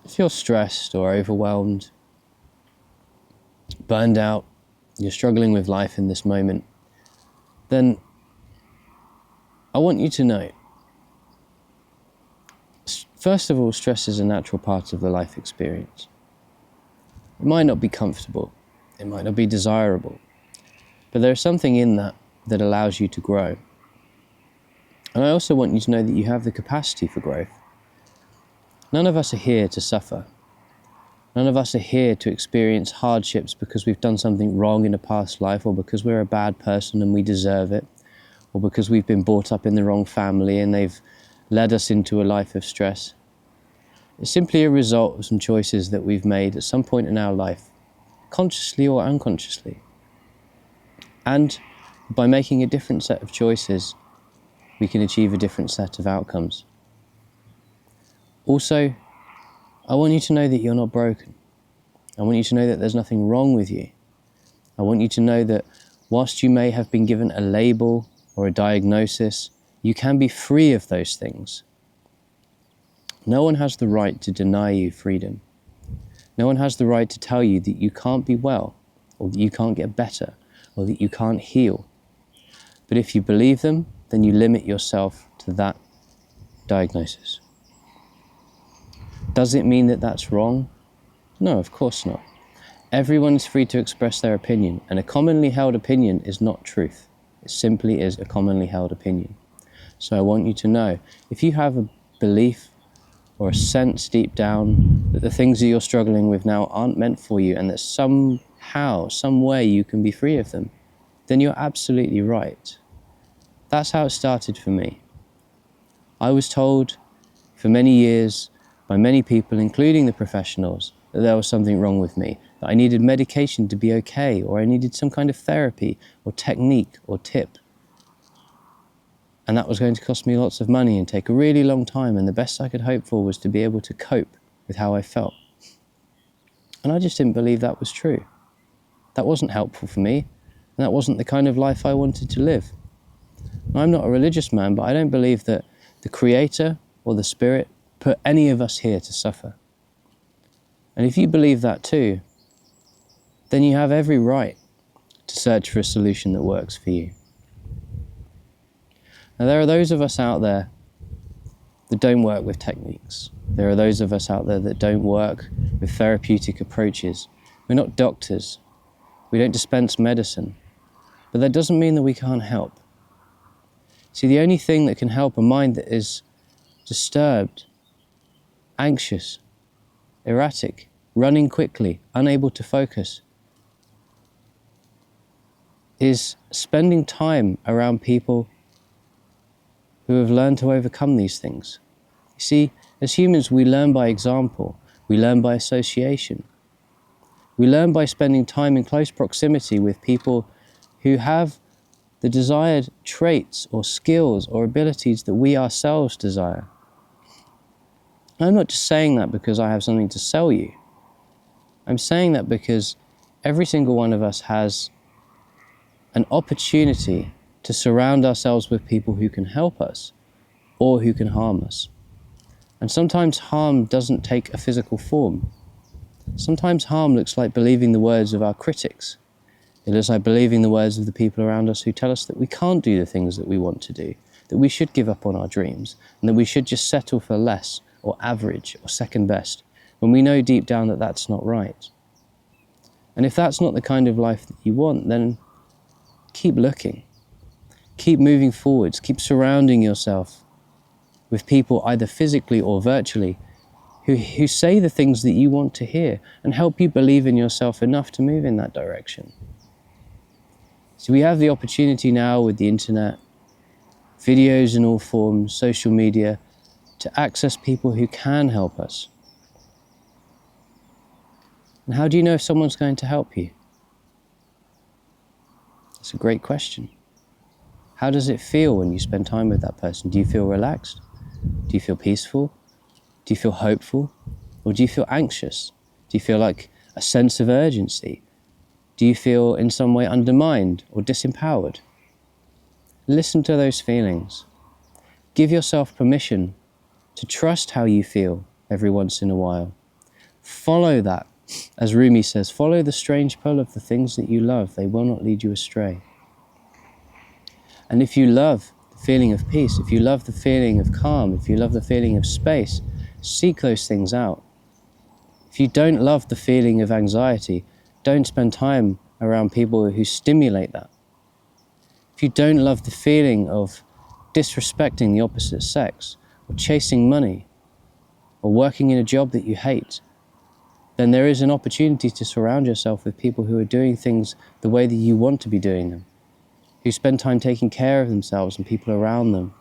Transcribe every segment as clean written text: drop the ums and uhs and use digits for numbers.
If you're stressed or overwhelmed, burned out, you're struggling with life in this moment, then I want you to know, first of all, stress is a natural part of the life experience. It might not be comfortable, it might not be desirable, but there's something in that that allows you to grow. And I also want you to know that you have the capacity for growth. None of us are here to suffer. None of us are here to experience hardships because we've done something wrong in a past life, or because we're a bad person and we deserve it, or because we've been brought up in the wrong family and they've led us into a life of stress. It's simply a result of some choices that we've made at some point in our life, consciously or unconsciously. And by making a different set of choices, we can achieve a different set of outcomes. Also, I want you to know that you're not broken. I want you to know that there's nothing wrong with you. I want you to know that whilst you may have been given a label or a diagnosis, you can be free of those things. No one has the right to deny you freedom. No one has the right to tell you that you can't be well, or that you can't get better, or that you can't heal. But if you believe them, then you limit yourself to that diagnosis. Does it mean that that's wrong? No, of course not. Everyone is free to express their opinion, and a commonly held opinion is not truth. It simply is a commonly held opinion. So I want you to know, if you have a belief or a sense deep down that the things that you're struggling with now aren't meant for you, and that somehow, some way you can be free of them, then you're absolutely right. That's how it started for me. I was told for many years by many people, including the professionals, that there was something wrong with me, that I needed medication to be okay, or I needed some kind of therapy or technique or tip. And that was going to cost me lots of money and take a really long time, and the best I could hope for was to be able to cope with how I felt. And I just didn't believe that was true. That wasn't helpful for me, and that wasn't the kind of life I wanted to live. I'm not a religious man, but I don't believe that the Creator or the Spirit put any of us here to suffer. And if you believe that too, then you have every right to search for a solution that works for you. Now, there are those of us out there that don't work with techniques. There are those of us out there that don't work with therapeutic approaches. We're not doctors. We don't dispense medicine. But that doesn't mean that we can't help. See, the only thing that can help a mind that is disturbed, anxious, erratic, running quickly, unable to focus, is spending time around people who have learned to overcome these things. You see, as humans, we learn by example. We learn by association. We learn by spending time in close proximity with people who have the desired traits or skills or abilities that we ourselves desire. I'm not just saying that because I have something to sell you. I'm saying that because every single one of us has an opportunity to surround ourselves with people who can help us or who can harm us. And sometimes harm doesn't take a physical form. Sometimes harm looks like believing the words of our critics. It looks like believing the words of the people around us who tell us that we can't do the things that we want to do, that we should give up on our dreams, and that we should just settle for less or average or second best, when we know deep down that that's not right. And if that's not the kind of life that you want, then keep looking. Keep moving forwards. Keep surrounding yourself with people, either physically or virtually, who say the things that you want to hear and help you believe in yourself enough to move in that direction. So we have the opportunity now with the internet, videos in all forms, social media, to access people who can help us. And how do you know if someone's going to help you? It's a great question. How does it feel when you spend time with that person? Do you feel relaxed? Do you feel peaceful? Do you feel hopeful? Or do you feel anxious? Do you feel like a sense of urgency? Do you feel in some way undermined or disempowered? Listen to those feelings. Give yourself permission to trust how you feel every once in a while. Follow that. As Rumi says, follow the strange pull of the things that you love. They will not lead you astray. And if you love the feeling of peace, if you love the feeling of calm, if you love the feeling of space, seek those things out. If you don't love the feeling of anxiety, don't spend time around people who stimulate that. If you don't love the feeling of disrespecting the opposite sex, or chasing money, or working in a job that you hate, then there is an opportunity to surround yourself with people who are doing things the way that you want to be doing them, who spend time taking care of themselves and people around them,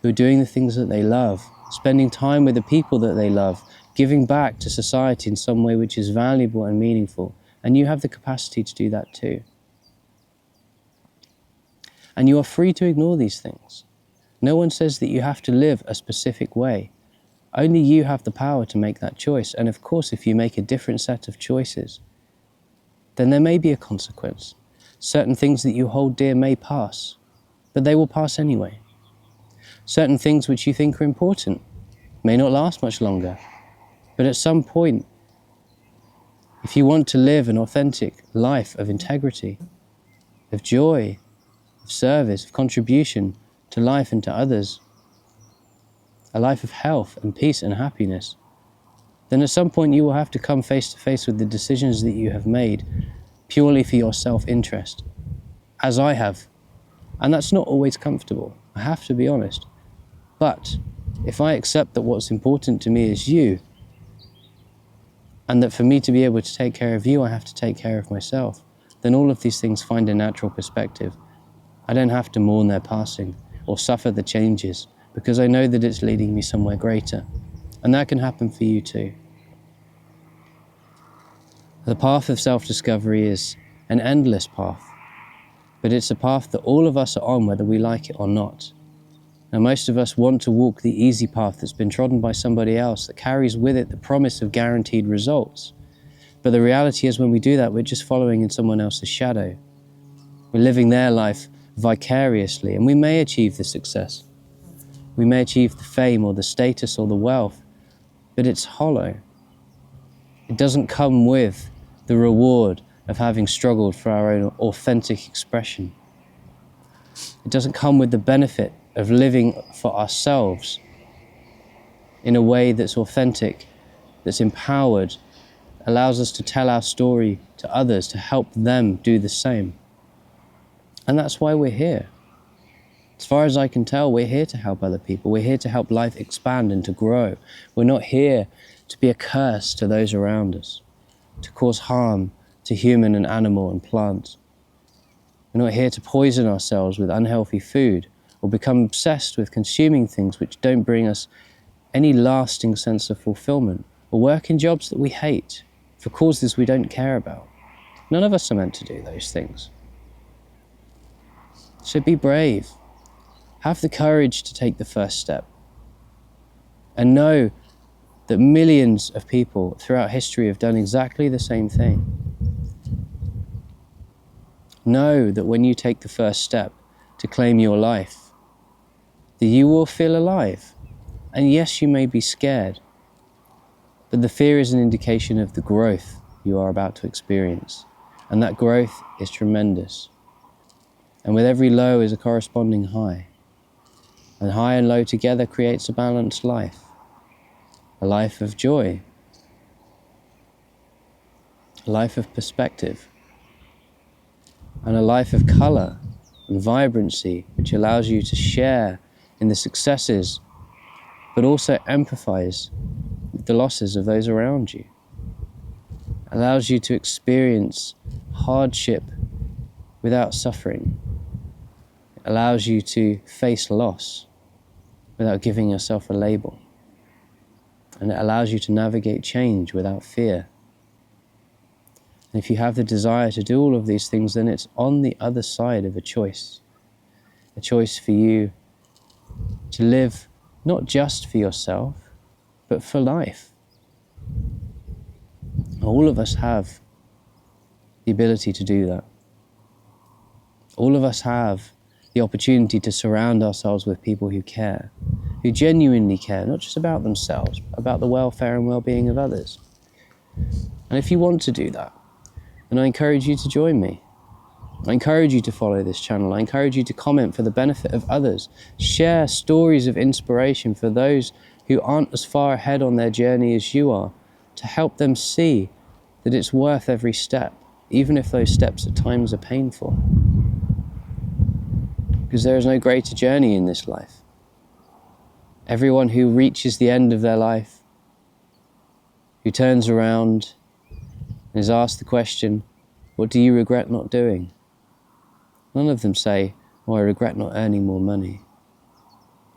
who are doing the things that they love, spending time with the people that they love, giving back to society in some way which is valuable and meaningful. And you have the capacity to do that too. And you are free to ignore these things. No one says that you have to live a specific way. Only you have the power to make that choice. And of course, if you make a different set of choices, then there may be a consequence. Certain things that you hold dear may pass, but they will pass anyway. Certain things which you think are important may not last much longer, but at some point, if you want to live an authentic life of integrity, of joy, of service, of contribution to life and to others, a life of health and peace and happiness, then at some point you will have to come face to face with the decisions that you have made purely for your self-interest, as I have. And that's not always comfortable, I have to be honest. But if I accept that what's important to me is you, and that for me to be able to take care of you, I have to take care of myself, then all of these things find a natural perspective. I don't have to mourn their passing or suffer the changes, because I know that it's leading me somewhere greater. And that can happen for you too. The path of self-discovery is an endless path, but it's a path that all of us are on, whether we like it or not. Now, most of us want to walk the easy path that's been trodden by somebody else, that carries with it the promise of guaranteed results. But the reality is, when we do that, we're just following in someone else's shadow. We're living their life vicariously, and we may achieve the success. We may achieve the fame or the status or the wealth, but it's hollow. It doesn't come with the reward of having struggled for our own authentic expression. It doesn't come with the benefit of living for ourselves in a way that's authentic, that's empowered, allows us to tell our story to others, to help them do the same. And that's why we're here. As far as I can tell, we're here to help other people. We're here to help life expand and to grow. We're not here to be a curse to those around us, to cause harm to human and animal and plant. We're not here to poison ourselves with unhealthy food or become obsessed with consuming things which don't bring us any lasting sense of fulfillment, or work in jobs that we hate for causes we don't care about. None of us are meant to do those things. So be brave. Have the courage to take the first step. And know that millions of people throughout history have done exactly the same thing. Know that when you take the first step to claim your life, that you will feel alive. And yes, you may be scared, but the fear is an indication of the growth you are about to experience. And that growth is tremendous. And with every low is a corresponding high. And high and low together creates a balanced life. A life of joy. A life of perspective. And a life of colour and vibrancy, which allows you to share in the successes, but also empathize with the losses of those around you. Allows you to experience hardship without suffering. It allows you to face loss without giving yourself a label. And it allows you to navigate change without fear. And if you have the desire to do all of these things, then it's on the other side of a choice for you to live not just for yourself, but for life. All of us have the ability to do that. All of us have the opportunity to surround ourselves with people who care, who genuinely care, not just about themselves, but about the welfare and well-being of others. And if you want to do that, then I encourage you to join me. I encourage you to follow this channel. I encourage you to comment for the benefit of others. Share stories of inspiration for those who aren't as far ahead on their journey as you are, to help them see that it's worth every step, even if those steps at times are painful. Because there is no greater journey in this life. Everyone who reaches the end of their life, who turns around and is asked the question, what do you regret not doing? None of them say, oh, I regret not earning more money,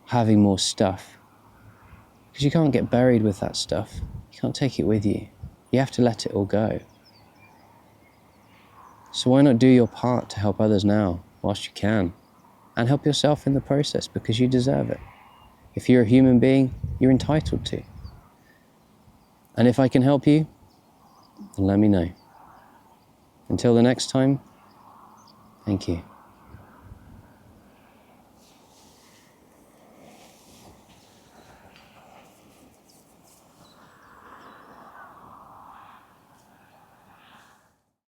having more stuff. Because you can't get buried with that stuff. You can't take it with you. You have to let it all go. So why not do your part to help others now, whilst you can? And help yourself in the process, because you deserve it. If you're a human being, you're entitled to. And if I can help you, then let me know. Until the next time, thank you.